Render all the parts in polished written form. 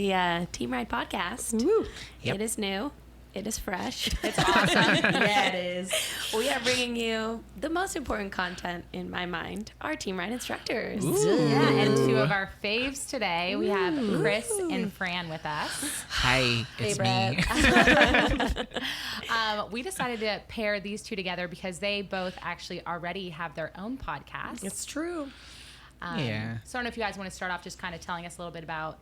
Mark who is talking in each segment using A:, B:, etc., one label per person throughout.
A: the TEAMride podcast.
B: Woo.
C: Yep.
A: It is new. It is fresh.
B: It's awesome. Yeah, it is.
A: We are bringing you the most important content in my mind, our TEAMride instructors.
D: Yeah, and two of our faves today. We have Chris and Fran with us.
C: Hi, it's me.
D: We decided to pair these two together because they both actually already have their own podcast.
B: It's true.
C: Yeah.
D: So I don't know if you guys want to start off just kind of telling us a little bit about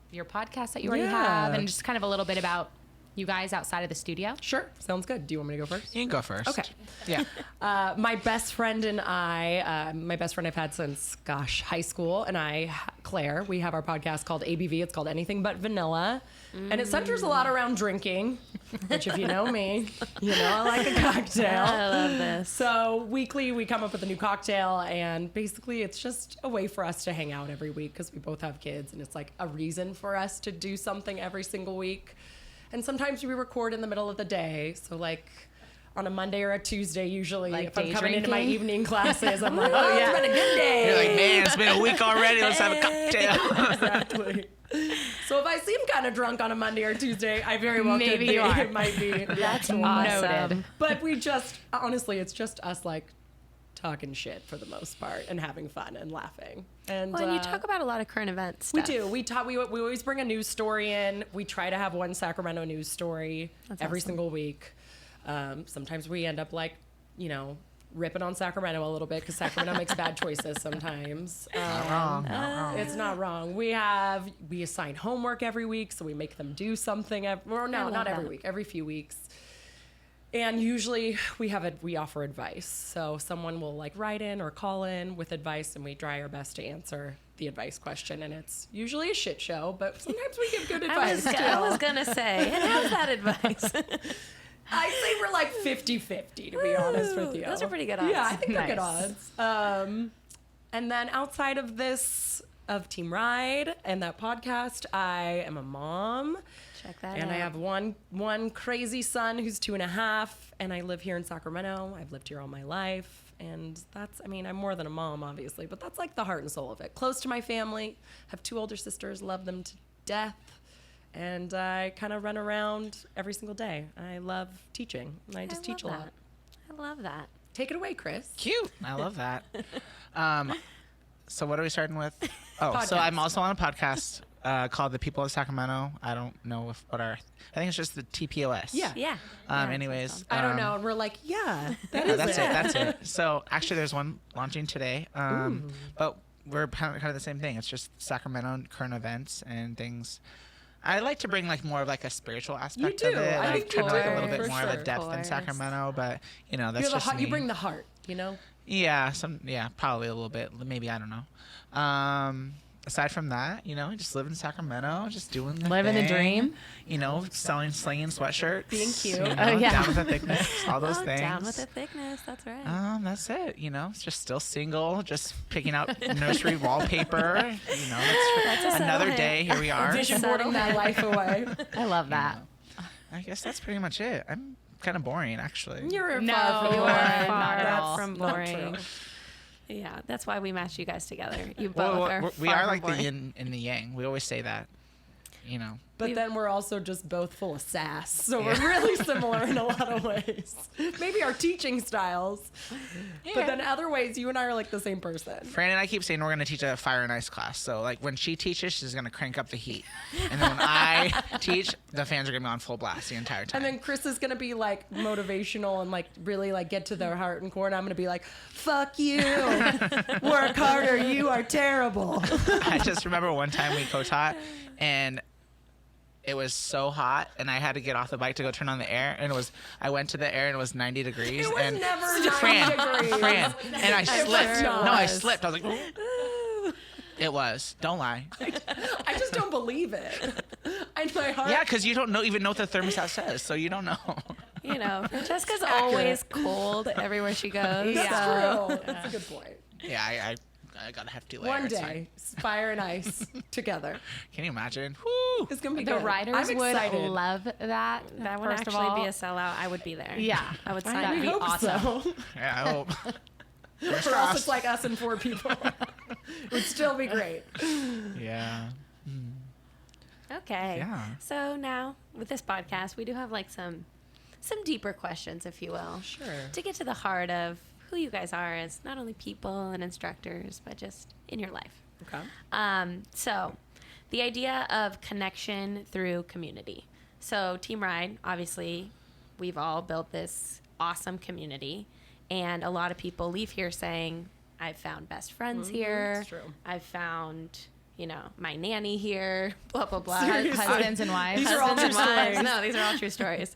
D: your podcast that you already
B: Yeah.
D: have and just kind of a little bit about you guys outside of the studio.
B: Sure. Sounds good. Do you want me to go first?
C: You can go first.
B: Okay.
C: Yeah.
B: My best friend and I, my best friend I've had since, high school, and Claire, we have our podcast called ABV. It's called Anything But Vanilla. And it centers a lot around drinking, which if you know me, you know I like a cocktail.
A: I love this.
B: So weekly we come up with a new cocktail, and basically it's just a way for us to hang out every week because we both have kids, and it's like a reason for us to do something every single week. And sometimes we record in the middle of the day. So like on a Monday or a Tuesday, usually
D: Like
B: if I'm
D: day
B: coming into my
D: drinking?
B: evening classes, I'm like, oh, it's been a good day.
C: You're like, man, it's been a week already. Let's have a cocktail.
B: Exactly. So if I seem kind of drunk on a Monday or Tuesday, I very well
D: Maybe
B: could be.
D: you are.
B: It might be.
A: That's
D: Noted.
A: awesome.
B: But we just, honestly, it's just us like talking shit for the most part and having fun and laughing. And
A: Well, and you talk about a lot of current events
B: we
A: stuff.
B: do. We always bring a news story in. We try to have one Sacramento news story every
A: awesome.
B: single week. Sometimes we end up like, ripping on Sacramento a little bit because Sacramento makes bad choices sometimes.
C: Not wrong.
B: It's not wrong. We assign homework every week, so we make them do something. Not every
A: that.
B: week, every few weeks. And usually we offer advice. So someone will like write in or call in with advice, and we try our best to answer the advice question. And it's usually a shit show, but sometimes we give good advice.
A: I was going to say, and how's that advice?
B: I'd say we're like 50-50, to be honest with you.
A: Those are pretty good odds.
B: Yeah, I think they're good
D: Nice.
B: odds. And then outside of this, of TEAMride and that podcast, I am a mom.
A: Check that
B: And
A: out.
B: I have one crazy son who's 2.5, and I live here in Sacramento. I've lived here all my life. And I'm more than a mom, obviously, but that's like the heart and soul of it. Close to my family, have 2 older sisters, love them to death. And I kind of run around every single day. I love teaching, and I just teach a lot.
A: I love that.
B: Take it away, Chris.
C: Cute. I love that. So what are we starting with? Oh, so
B: Podcast.
C: I'm also on a podcast called The People of Sacramento. I don't know I think it's just the TPOS.
B: Yeah.
A: Yeah.
C: Anyways.
B: I don't know. And we're like, yeah, that
C: Yeah,
B: is
C: that's
B: it.
C: it. That's it. So actually, there's one launching today. But we're kind of the same thing. It's just Sacramento current events and things. I like to bring like more of like a spiritual aspect
B: You
C: of
B: do.
C: it.
B: I
C: Like
B: think
C: try
B: you
C: to like a
B: do,
C: little bit
B: for
C: more of
B: sure.
C: a depth in
A: Course.
C: Sacramento, but that's
B: You're
C: just me.
B: you bring the heart,
C: Yeah, probably a little bit. Maybe, I don't know. Aside from that, just live in Sacramento, just doing the
D: Living the
C: thing.
D: dream.
C: Slinging sweatshirts.
B: Being cute.
D: Oh, yeah.
C: Down with the thickness, all those
A: Oh,
C: things.
A: down with the thickness. That's right.
C: That's it. It's just still single, just picking out nursery wallpaper. That's another
A: settlement.
C: day. Here we are.
B: Vision boarding that life away.
D: I love that.
C: I guess that's pretty much it. I'm kind of boring, actually.
B: You're
D: No,
B: far from
D: you
B: boring.
D: are not at
A: That's
D: all.
A: from
B: Not
A: boring.
B: true.
A: Yeah, that's why we matched you guys together. You both
C: Well,
A: are.
C: we
A: far
C: are
A: from
C: like the
A: boring.
C: yin and the yang. We always say that.
B: But then we're also just both full of sass. So we're really similar in a lot of ways. Maybe our teaching styles. But then other ways, you and I are like the same person.
C: Fran and I keep saying we're going to teach a fire and ice class. So, like, when she teaches, she's going to crank up the heat. And then when I teach, the fans are going to be on full blast the entire time.
B: And then Chris is going to be like motivational and like really like get to their heart and core. And I'm going to be like, fuck you. Work harder. You are terrible.
C: I just remember one time we co-taught, and it was so hot, and I had to get off the bike to go turn on the air, and I went to the air, and it was 90 degrees.
B: It was
C: and
B: never 90 degrees.
C: Fran, and I slipped.
B: not.
C: No, I slipped. I was like, it was. Don't lie.
B: I just don't believe it. In my heart.
C: Yeah, because you don't even know what the thermostat says, so you don't know.
A: Francesca's always cold everywhere she goes.
B: That's
A: so.
B: true. That's a good point.
C: Yeah, I got a hefty layer.
B: One
C: It's
B: day, fire and ice together.
C: Can you imagine? Woo!
B: It's gonna be
D: The
B: good.
D: writers
B: I'm
D: would
B: excited.
D: love that.
A: That would
D: first of
A: actually
D: all.
A: be a sellout. I would be there.
D: Yeah.
A: I would
D: Right.
A: sign
D: That'd
A: up.
D: be
B: hope
D: awesome.
B: so.
C: Yeah, I hope. Fingers
B: For us,
C: crossed.
B: it's like us and 4 people. It would still be great.
C: Yeah.
A: Okay.
C: Yeah.
A: So now with this podcast, we do have like some deeper questions, if you will.
B: Sure.
A: To get to the heart of who you guys are as not only people and instructors, but just in your life.
B: Okay.
A: So the idea of connection through community. So TEAMride, obviously, we've all built this awesome community, and a lot of people leave here saying, I've found best friends here.
B: That's true.
A: I've found, my nanny here, blah, blah, blah.
B: Seriously.
D: Husbands and wives.
B: These are all
A: Husbands
B: true
A: and wives.
B: stories.
A: No, these are all true stories.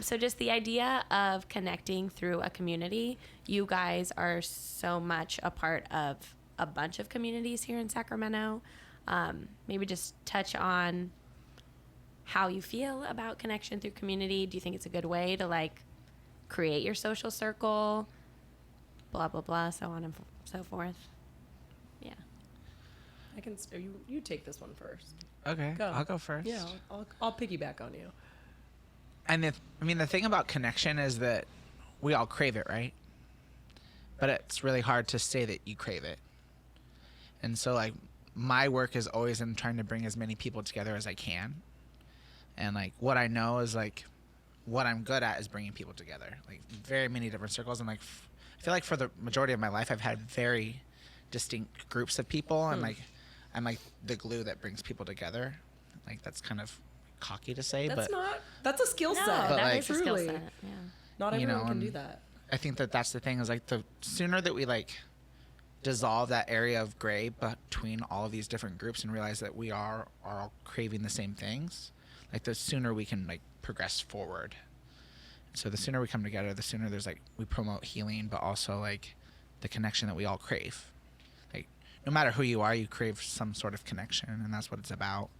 A: So just the idea of connecting through a community. You guys are so much a part of a bunch of communities here in Sacramento. Maybe just touch on how you feel about connection through community. Do you think it's a good way to like create your social circle? Blah, blah, blah, so on and so forth. Yeah.
B: I can. You take this one first.
C: Okay.
B: Go.
C: I'll go first.
B: Yeah, I'll piggyback on you.
C: And the thing about connection is that we all crave it, right? But it's really hard to say that you crave it. And so like my work is always in trying to bring as many people together as I can. And like what I know is like what I'm good at is bringing people together, like very many different circles. And like I feel like for the majority of my life I've had very distinct groups of people, and like I'm like the glue that brings people together. Like that's kind of cocky to say,
B: That's a skill set.
A: No,
C: But,
A: that
C: like,
A: is a skill
B: truly.
A: set. Yeah.
B: Not
C: You
B: everyone
C: know,
B: can do
C: and-
B: that.
C: I think that's the thing is like the sooner that we like dissolve that area of gray between all of these different groups and realize that we are all craving the same things, like the sooner we can like progress forward. So the sooner we come together, the sooner there's like we promote healing, but also like the connection that we all crave. Like no matter who you are, you crave some sort of connection, and that's what it's about.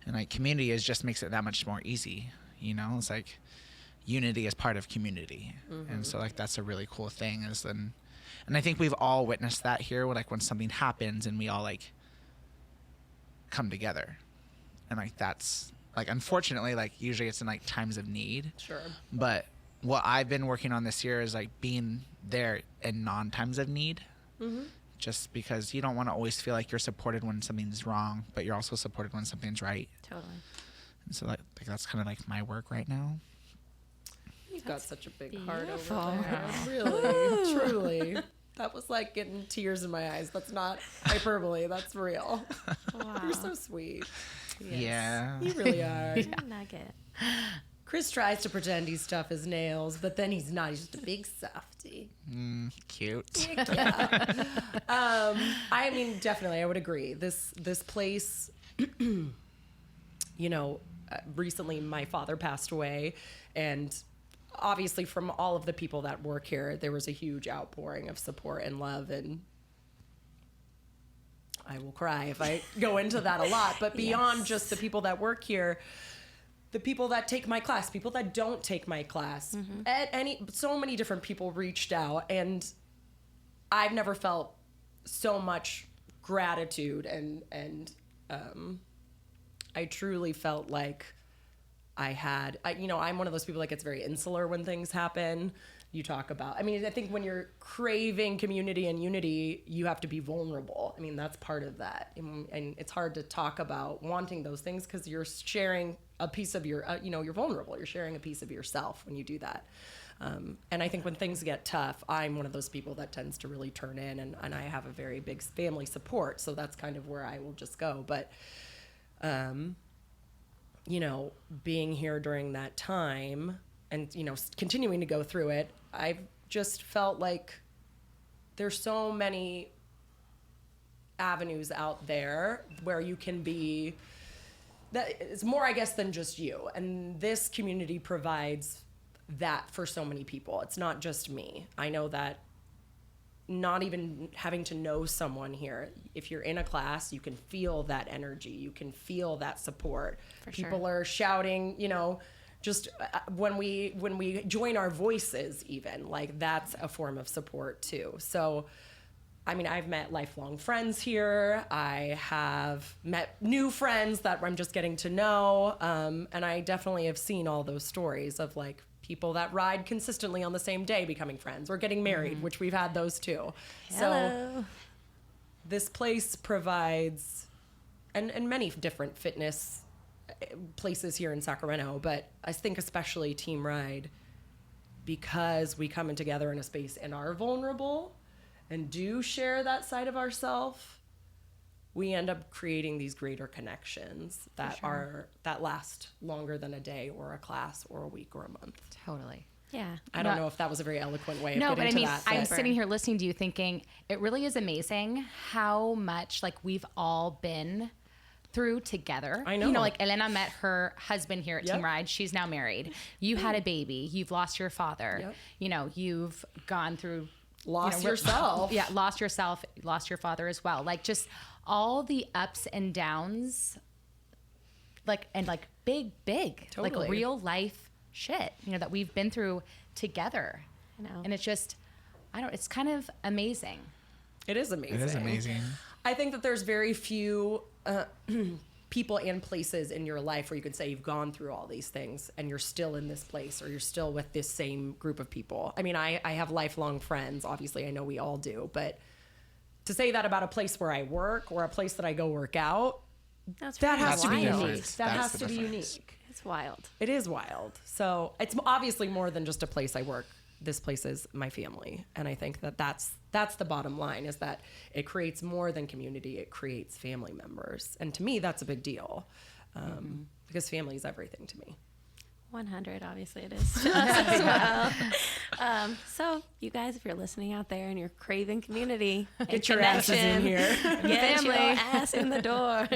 C: And like community just makes it that much more easy. It's like unity is part of community. And so like that's a really cool thing and I think we've all witnessed that here when something happens and we all like come together. And like that's like unfortunately like usually it's in like times of need.
B: Sure.
C: But what I've been working on this year is like being there in non-times of need. Just because you don't want to always feel like you're supported when something's wrong, but you're also supported when something's right.
A: Totally.
C: And so like that's kind of like my work right now.
B: You've got such a big
A: beautiful.
B: heart over there. Really, truly. That was like getting tears in my eyes. That's not hyperbole. That's real.
A: Wow.
B: You're so sweet.
C: Yeah.
B: You really are.
A: Nugget.
B: Chris tries to pretend he's tough as nails, but then he's not. He's just a big softie.
C: Cute.
B: Yeah. I mean, definitely, I would agree. This place, recently my father passed away, and obviously from all of the people that work here, there was a huge outpouring of support and love, and I will cry if I go into that a lot. But beyond just the people that work here, the people that take my class, people that don't take my class, so many different people reached out, and I've never felt so much gratitude, and I truly felt like I'm one of those people that gets very insular when things happen. You talk about, I think when you're craving community and unity, you have to be vulnerable. That's part of that. And it's hard to talk about wanting those things because you're sharing a piece of you're vulnerable. You're sharing a piece of yourself when you do that. And I think when things get tough, I'm one of those people that tends to really turn in, and I have a very big family support. So that's kind of where I will just go. But, being here during that time and, continuing to go through it, I've just felt like there's so many avenues out there where you can be, that it's more, I guess, than just you. And this community provides that for so many people. It's not just me. I know that not even having to know someone here, if you're in a class, you can feel that energy. You can feel that support.
A: For
B: People
A: sure.
B: are shouting, just when we join our voices, even like that's a form of support too. So, I've met lifelong friends here. I have met new friends that I'm just getting to know. And I definitely have seen all those stories of like people that ride consistently on the same day becoming friends or getting married, which we've had those too.
A: Hello.
B: So this place provides, and many different fitness places here in Sacramento, but I think especially TEAMride, because we come in together in a space and are vulnerable and do share that side of ourselves, we end up creating these greater connections that that last longer than a day or a class or a week or a month.
D: Totally.
A: Yeah.
B: I don't know if that was a very eloquent way of
D: No,
B: getting
D: but I
B: to
D: mean,
B: that.
D: I'm
B: but-
D: sitting here listening to you thinking it really is amazing how much like we've all been through together.
B: I know.
D: You know, like Elena met her husband here at
B: Yep.
D: TEAMride. She's now married. You had a baby. You've lost your father.
B: Yep.
D: You know, you've gone through
B: Lost
D: you know,
B: yourself.
D: Yeah, lost yourself, lost your father as well. Like just all the ups and downs, like big,
B: Totally.
D: like real life shit, you know, that we've been through together.
A: I know.
D: And it's just, it's kind of amazing.
B: It is amazing.
C: It is amazing.
B: I think that there's very few people and places in your life where you could say you've gone through all these things and you're still in this place or you're still with this same group of people. I mean, I have lifelong friends. Obviously, I know we all do. But to say that about a place where I work or a place that I go work out,
A: That's
B: that has to be
A: wild.
B: unique. That
C: That's
B: has
C: the
B: to be
C: difference.
B: unique.
A: It's wild.
B: It is wild. So it's obviously more than just a place I work. This place is my family. And I think that that's the bottom line, is that it creates more than community. It creates family members. And to me, that's a big deal, because family is everything to me.
A: 100, obviously it is to us as well. So you guys, if you're listening out there and you're craving community, and
B: Get your asses in
A: connection,
B: here.
A: Get your
D: Family.
A: ass in the door.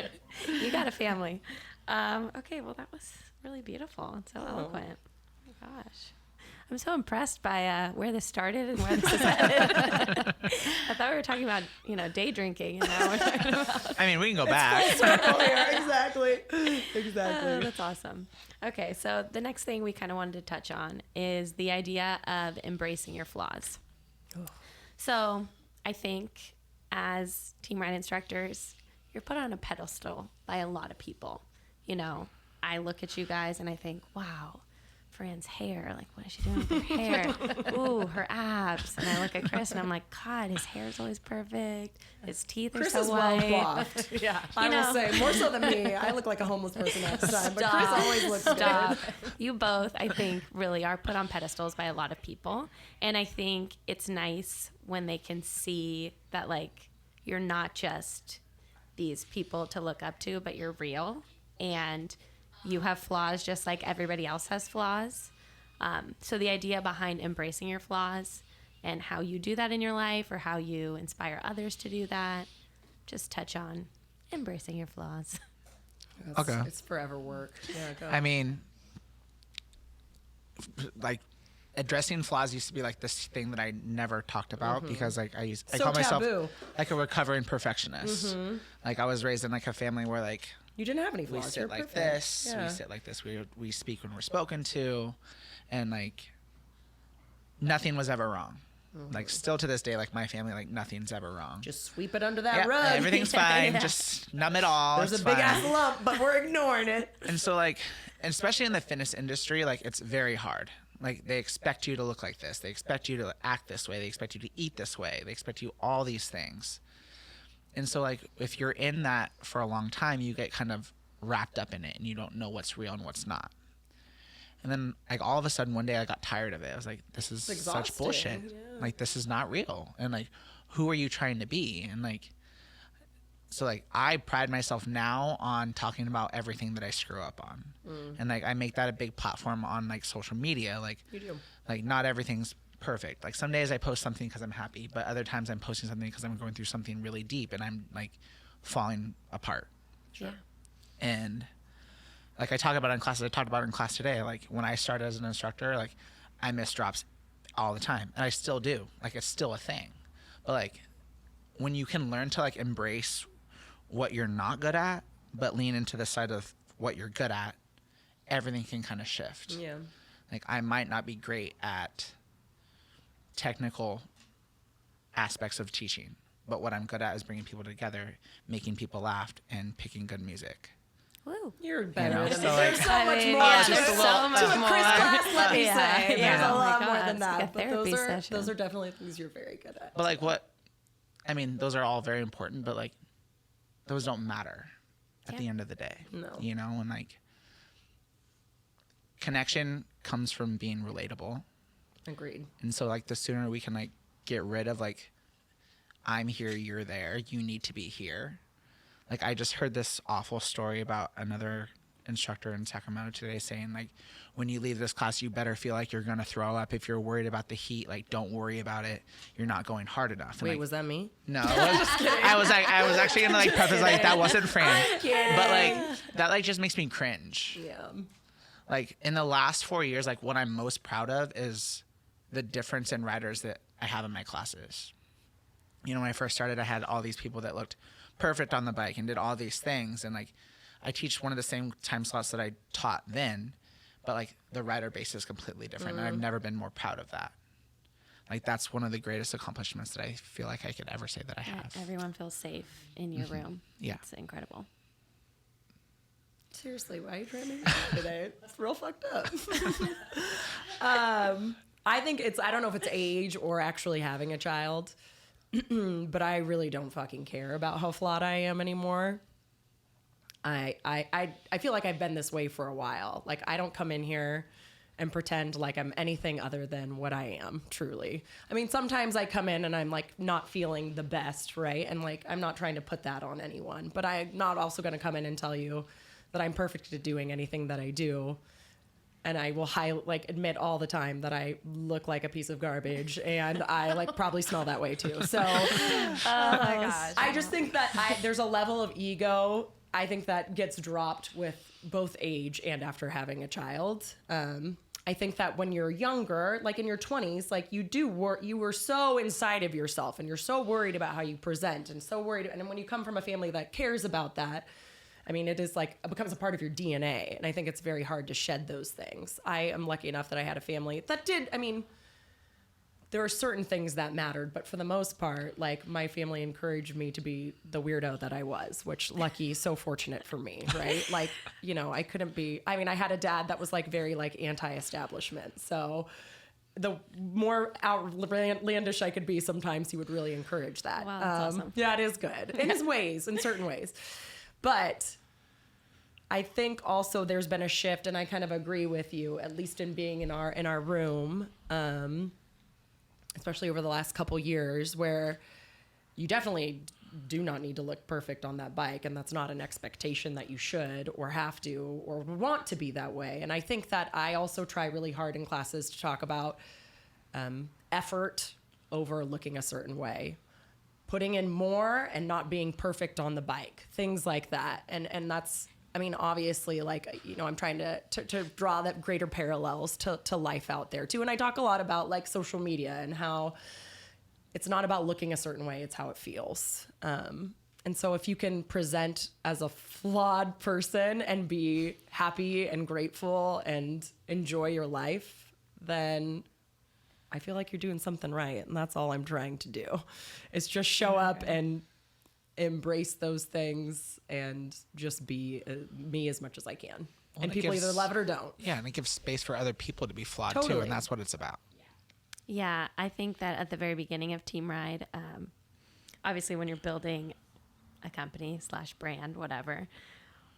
A: You got a family. Okay, well, that was really beautiful and so eloquent. Oh my gosh. I'm so impressed by where this started and where this is headed. I thought we were talking about, day drinking, and now we're talking about...
C: I mean, we can go back.
B: Exactly.
A: That's awesome. Okay, so the next thing we kind of wanted to touch on is the idea of embracing your flaws. So I think as TEAMride instructors, you're put on a pedestal by a lot of people. I look at you guys and I think, wow, Fran's hair, like, what is she doing with her hair? Ooh, her abs. And I look at Chris and I'm like, God, his hair is always perfect. His teeth are
B: Chris
A: so
B: is well
A: white.
B: coiffed.
D: Yeah.
B: I
A: know.
B: will say, more so than me. I look like a homeless person next time, but Chris always looks
A: Stop.
B: good.
A: You both, I think, really are put on pedestals by a lot of people. And I think it's nice when they can see that, like, you're not just these people to look up to, but you're real. And you have flaws just like everybody else has flaws. So the idea behind embracing your flaws and how you do that in your life or how you inspire others to do that, just touch on embracing your flaws.
C: Okay.
B: It's forever work. Yeah, go.
C: I mean, like, addressing flaws used to be like this thing that I never talked about because like I
B: So
C: call myself
B: taboo.
C: like a recovering perfectionist. Like I was raised in like a family where like
B: You didn't have any
C: we
B: flaws.
C: sit
B: You're
C: like
B: perfect.
C: this,
B: Yeah.
C: we sit like this, we speak when we're spoken to, and like nothing was ever wrong. Like still to this day, like my family, like nothing's ever wrong.
B: Just sweep it under that
C: Yeah,
B: rug.
C: everything's fine. Just numb it all.
B: There's
C: it's
B: a big
C: fine.
B: ass lump, but we're ignoring it.
C: And so like, and especially in the fitness industry, like it's very hard. Like they expect you to look like this. They expect you to act this way. They expect you to eat this way. They expect you all these things. And so like, if you're in that for a long time, you get kind of wrapped up in it and you don't know what's real and what's not. And then like all of a sudden one day I got tired of it. I was like, this is
B: It's
C: such
B: exhausting,
C: bullshit.
B: yeah.
C: Like this is not real. And like, who are you trying to be? And like, so like I pride myself now on talking about everything that I screw up on. And like I make that a big platform on like social media. Like
B: You do.
C: like not everything's perfect. Like some days I post something because I'm happy, but other times I'm posting something because I'm going through something really deep and I'm like falling apart.
A: Yeah.
C: And like I talk about it in classes, I talked about it in class today. Like when I started as an instructor, like I miss drops all the time, and I still do. Like it's still a thing. But like when you can learn to like embrace what you're not good at, but lean into the side of what you're good at, everything can kind of shift.
B: Yeah.
C: Like I might not be great at technical aspects of teaching, but what I'm good at is bringing people together, making people laugh, and picking good music.
A: Woo.
B: You're better
C: know,
B: than
C: so,
B: me.
C: like-
B: There's so much
A: I mean,
B: more.
A: yeah,
B: to
A: there's
B: it.
A: so much
B: to a
A: more.
B: Chris class, let me
A: Yeah,
B: say.
A: yeah.
B: There's a
A: Oh my
B: lot
A: God,
B: more than
A: it's like
B: that.
A: a
B: But
A: therapy session.
B: those are definitely things you're very good at.
C: But like what, I mean, those are all very important, but like those don't matter at the end of the day.
B: No.
C: You know, and like connection comes from being relatable.
B: Agreed.
C: And so like the sooner we can like get rid of like, I'm here, you're there, you need to be here. Like I just heard this awful story about another instructor in Sacramento today saying like, when you leave this class, you better feel like you're going to throw up. If you're worried about the heat, like don't worry about it. You're not going hard enough. And
B: Wait,
C: like,
B: was that me?
C: no, I was actually gonna like preface like that wasn't Fran, but like that like just makes me cringe.
B: Yeah.
C: Like in the last 4 years, like what I'm most proud of is the difference in riders that I have in my classes. You know, when I first started, I had all these people that looked perfect on the bike and did all these things, and like I teach one of the same time slots that I taught then, but like the rider base is completely different, and I've never been more proud of that. Like that's one of the greatest accomplishments that I feel like I could ever say that I have.
A: Everyone feels safe in your room.
C: Yeah.
A: It's incredible.
B: Seriously, why are you trying to make me laugh today? It's real fucked up. I think I don't know if it's age or actually having a child, but I really don't fucking care about how flawed I am anymore. I feel like I've been this way for a while. Like I don't come in here and pretend like I'm anything other than what I am, truly. I mean, sometimes I come in and I'm like not feeling the best, right? And like I'm not trying to put that on anyone, but I'm not also going to come in and tell you that I'm perfect at doing anything that I do. And I will admit all the time that I look like a piece of garbage, and I like probably smell that way too. So,
D: Oh my gosh.
B: I just think that there's a level of ego I think that gets dropped with both age and after having a child. I think that when you're younger, like in your 20s, like you were so inside of yourself, and you're so worried about how you present, and so worried. And then when you come from a family that cares about that, I mean, it becomes a part of your DNA. And I think it's very hard to shed those things. I am lucky enough that I had a family that there are certain things that mattered, but for the most part, like my family encouraged me to be the weirdo that I was, which lucky, so fortunate for me, right? Like, you know, I had a dad that was like very like anti-establishment. So the more outlandish I could be, sometimes he would really encourage that.
A: Wow, that's awesome.
B: Yeah, it is good in his ways, in certain ways. But I think also there's been a shift, and I kind of agree with you, at least in being in our room, especially over the last couple years, where you definitely do not need to look perfect on that bike, and that's not an expectation that you should or have to or want to be that way. And I think that I also try really hard in classes to talk about effort over looking a certain way, putting in more and not being perfect on the bike, things like that. And that's, I mean, obviously, like, you know, I'm trying to draw that greater parallels to life out there too. And I talk a lot about like social media and how it's not about looking a certain way, it's how it feels. And so if you can present as a flawed person and be happy and grateful and enjoy your life, then I feel like you're doing something right. And that's all I'm trying to do, is just show up and embrace those things and just be me as much as I can.
C: Well,
B: and people either love it or don't.
C: Yeah, and it gives space for other people to be flawed too,
B: Totally.
C: and that's what it's about.
A: Yeah, I think that at the very beginning of TEAMride, obviously when you're building a company / brand, whatever,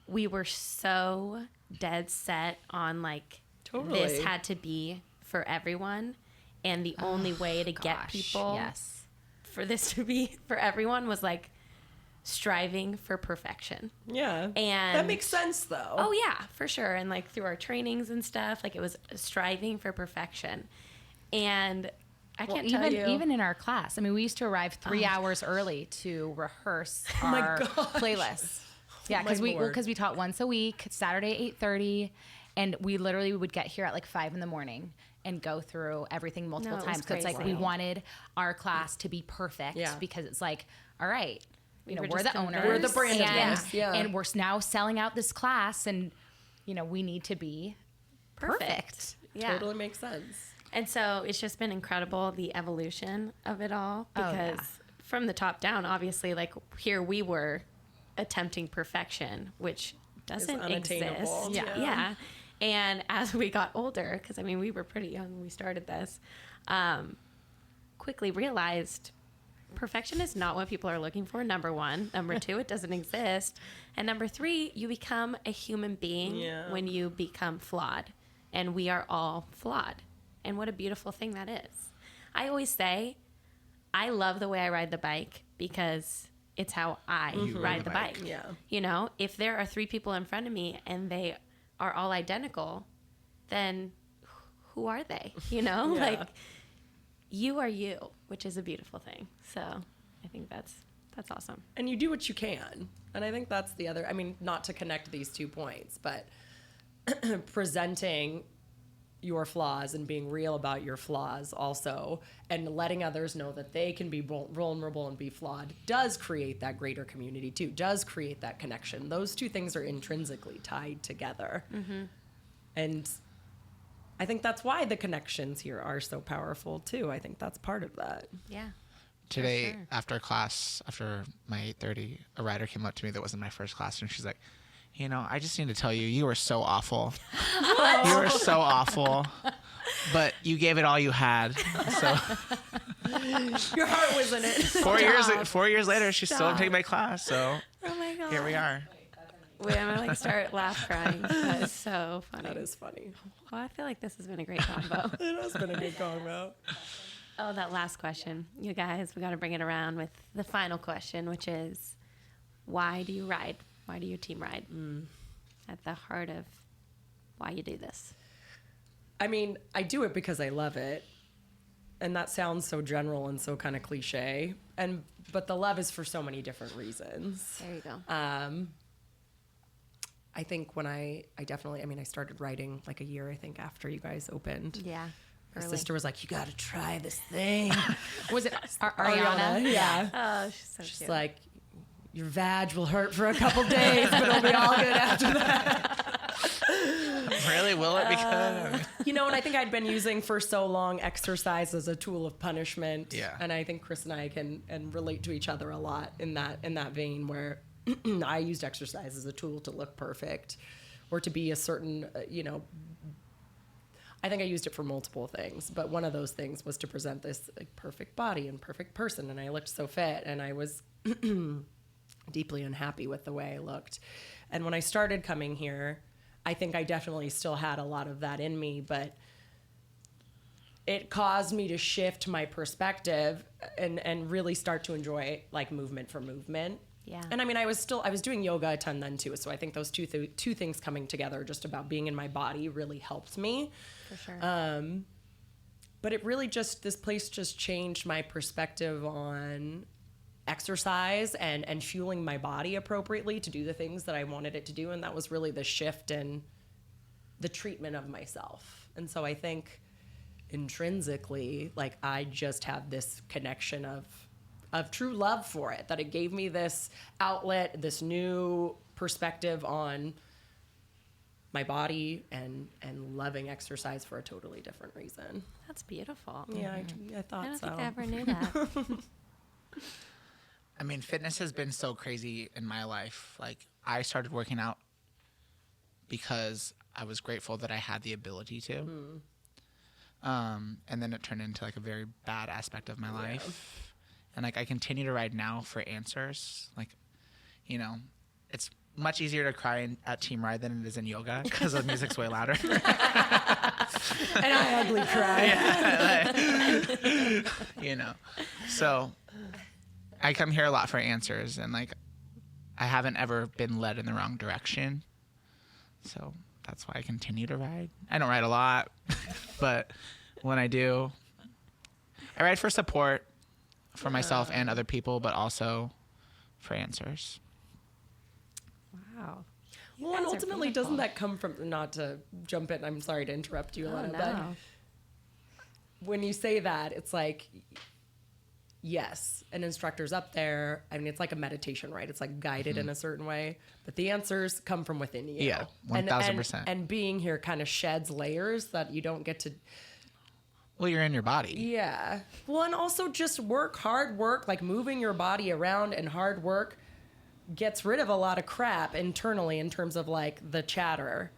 A: we were so dead set on like,
B: Totally.
A: this had to be for everyone. And the only way to get people for this to be for everyone was like striving for perfection.
B: Yeah.
A: And
B: that makes sense though.
A: Oh yeah, for sure. And like through our trainings and stuff, like it was striving for perfection. And I can't tell you.
D: Even in our class, I mean, we used to arrive 3 hours early to rehearse our playlists. Yeah, because we taught once a week, Saturday 8:30, and we literally would get here at like 5 a.m. and go through everything multiple times. So it's like we wanted our class to be perfect because it's like, all right, you know, we're the owners,
B: we're the brand of this,
D: and we're now selling out this class, and you know, we need to be perfect.
A: Yeah.
B: Totally makes sense.
A: And so it's just been incredible, the evolution of it all, because from the top down, obviously, like here we were attempting perfection, which doesn't exist. Yeah. And as we got older, because I mean, we were pretty young when we started this, quickly realized perfection is not what people are looking for, number one. Number two, it doesn't exist. And number three, you become a human being when you become flawed. And we are all flawed. And what a beautiful thing that is. I always say, I love the way I ride the bike because it's how I ride the bike.
B: Yeah.
A: You know, if there are 3 people in front of me and they are all identical, then who are they? You know, like you are you, which is a beautiful thing. So I think that's awesome.
B: And you do what you can. And I think that's the other, I mean, not to connect these 2 points, but presenting your flaws and being real about your flaws also, and letting others know that they can be vulnerable and be flawed does create that greater community too, does create that connection. Those 2 things are intrinsically tied together. And I think that's why the connections here are so powerful too. I think that's part of that.
A: Yeah.
C: Today, after class, after my 8:30, a rider came up to me that was in my first class, and she's like, you know, I just need to tell you, you were so awful. You were so awful, but you gave it all you had. So
B: Your heart was in it.
C: 4 years later, she's still taking my class. So
A: Oh my God.
C: here we are.
A: Wait, I'm gonna start laugh crying. That is so funny.
B: That is funny.
A: Well, I feel like this has been a great combo.
B: It has been a good combo.
A: Oh, that last question. You guys, we got to bring it around with the final question, which is, why do you ride? Why do you team ride? At the heart of why you do this.
B: I mean, I do it because I love it. And that sounds so general and so kind of cliche. But the love is for so many different reasons.
A: There you go.
B: I think when I started writing like a year, I think, after you guys opened.
A: Yeah.
B: My sister was like, you got to try this thing.
D: Was it Ariana?
B: Yeah.
A: Oh, she's so
B: She's
A: cute.
B: like, your vag will hurt for a couple days, but it'll be all good after that.
C: Really, will it become?
B: You know, and I think I'd been using for so long exercise as a tool of punishment.
C: Yeah.
B: And I think Chris and I can relate to each other a lot in that vein where I used exercise as a tool to look perfect or to be a certain, I think I used it for multiple things, but one of those things was to present this perfect body and perfect person. And I looked so fit, and I was deeply unhappy with the way I looked. And when I started coming here, I think I definitely still had a lot of that in me, but it caused me to shift my perspective and really start to enjoy like movement for movement.
A: Yeah.
B: And I mean, I was doing yoga a ton then too. So I think those two things coming together just about being in my body really helped me.
A: For sure.
B: But it really this place just changed my perspective on exercise and fueling my body appropriately to do the things that I wanted it to do. And that was really the shift in the treatment of myself. And so I think intrinsically, like, I just have this connection of true love for it, that it gave me this outlet, this new perspective on my body and loving exercise for a totally different reason.
A: That's beautiful.
B: Yeah, I thought
A: I don't
B: so.
A: think I ever knew that.
C: I mean, fitness has been so crazy in my life. Like, I started working out because I was grateful that I had the ability to. And then it turned into like a very bad aspect of my life. And like, I continue to ride now for answers. Like, you know, it's much easier to cry at TEAMride than it is in yoga because the music's way louder.
B: And I ugly cry.
C: Yeah, you know, so I come here a lot for answers, and like, I haven't ever been led in the wrong direction. So that's why I continue to ride. I don't ride a lot, but when I do, I ride for support for myself and other people, but also for answers.
A: Wow.
B: Well, and ultimately, doesn't that come from, not to jump in, I'm sorry to interrupt you, Alana, but when you say that, it's like, yes, an instructor's up there. I mean, it's like a meditation, right? It's like guided in a certain way, but the answers come from within you.
C: Yeah, 1000%.
B: And being here kind of sheds layers that you don't get to.
C: Well, you're in your body.
B: Yeah. Well, and also just hard work, like moving your body around, and hard work gets rid of a lot of crap internally in terms of like the chatter.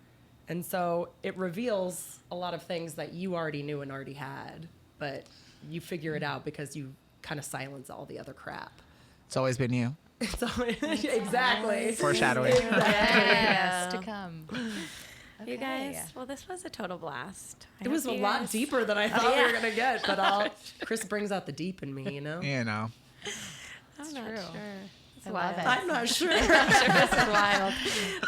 B: And so it reveals a lot of things that you already knew and already had, but you figure it out because you kind of silence all the other crap.
C: It's always been you.
B: It's always, exactly.
C: Foreshadowing.
D: Yes, to come.
A: You guys, well, this was a total blast.
B: It was a lot deeper than I thought we were going to get, but Chris brings out the deep in me, you know?
C: You know.
A: I'm not
D: true.
A: sure.
D: I love it.
B: I'm not sure.
A: This is wild.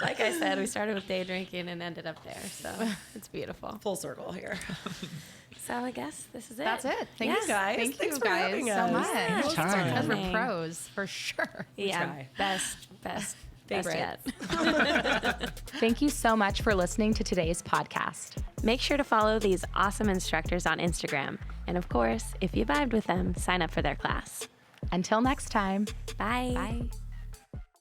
A: Like I said, we started with day drinking and ended up there, so it's beautiful.
B: Full circle here.
A: So I guess this is it.
D: That's it. Thanks,
B: guys.
D: Thank
B: Thanks
D: you
B: for
D: guys
B: having
D: so
B: us.
D: much.
A: Yeah,
C: Anytime.
D: Because we're
A: Coming.
D: pros for sure.
A: Yeah,
B: try.
A: best
B: Favorite.
A: yet.
D: Thank you so much for listening to today's podcast.
A: Make sure to follow these awesome instructors on Instagram. And of course, if you vibed with them, sign up for their class.
D: Until next time.
A: Bye.
D: Bye.